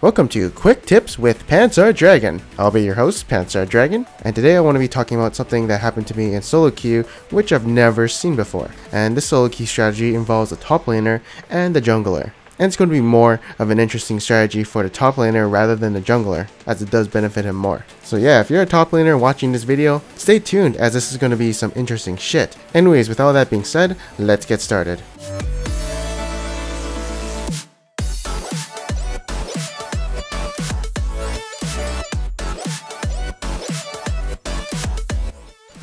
Welcome to Quick Tips with Panzer Dragon. I'll be your host, Panzer Dragon, and today I want to be talking about something that happened to me in solo queue, which I've never seen before. And this solo queue strategy involves the top laner and the jungler. And it's going to be more of an interesting strategy for the top laner rather than the jungler, as it does benefit him more. So yeah, if you're a top laner watching this video, stay tuned as this is going to be some interesting shit. Anyways, with all that being said, let's get started.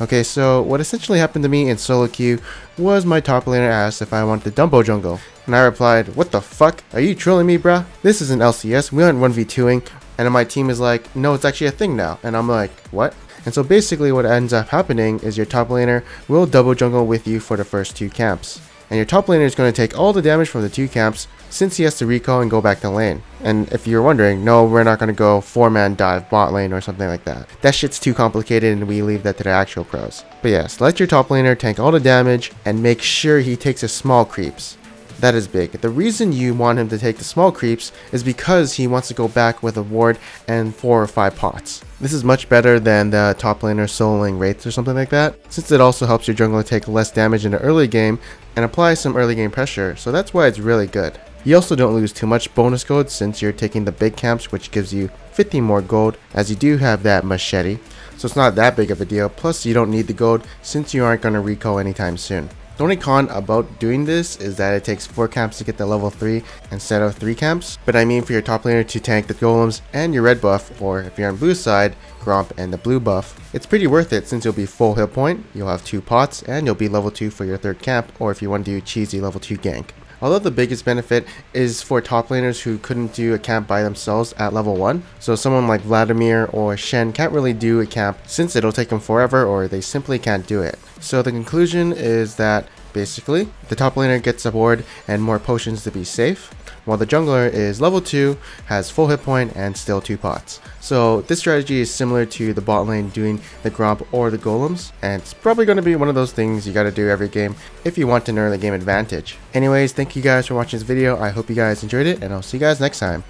Okay, so what essentially happened to me in solo queue was my top laner asked if I wanted to Dumbo jungle, and I replied, "What the fuck? Are you trolling me, bruh? This isn't LCS, we aren't 1v2ing, and then my team is like, no, it's actually a thing now," and I'm like, what? And so basically what ends up happening is your top laner will double jungle with you for the first two camps. And your top laner is going to take all the damage from the two camps since he has to recall and go back to lane. And if you're wondering, no, we're not going to go 4-man dive bot lane or something like that. That shit's too complicated and we leave that to the actual pros. But yes, let your top laner tank all the damage and make sure he takes his small creeps. That is big. The reason you want him to take the small creeps is because he wants to go back with a ward and 4 or 5 pots. This is much better than the top laner soloing wraiths or something like that, since it also helps your jungler take less damage in the early game and apply some early game pressure, so that's why it's really good. You also don't lose too much bonus gold since you're taking the big camps, which gives you 50 more gold, as you do have that machete, so it's not that big of a deal, plus you don't need the gold since you aren't going to recall anytime soon. The only con about doing this is that it takes 4 camps to get the level 3 instead of 3 camps, but I mean for your top laner to tank the golems and your red buff, or if you're on blue side, Gromp and the blue buff. It's pretty worth it since you'll be full hit point, you'll have 2 pots, and you'll be level 2 for your 3rd camp, or if you want to do cheesy level 2 gank. Although the biggest benefit is for top laners who couldn't do a camp by themselves at level 1. So someone like Vladimir or Shen can't really do a camp since it'll take them forever or they simply can't do it. So the conclusion is that basically the top laner gets a ward and more potions to be safe, while the jungler is level 2, has full hit point and still 2 pots. So this strategy is similar to the bot lane doing the Gromp or the golems, and it's probably going to be one of those things you gotta do every game if you want an early game advantage. Anyways, thank you guys for watching this video. I hope you guys enjoyed it, and I'll see you guys next time.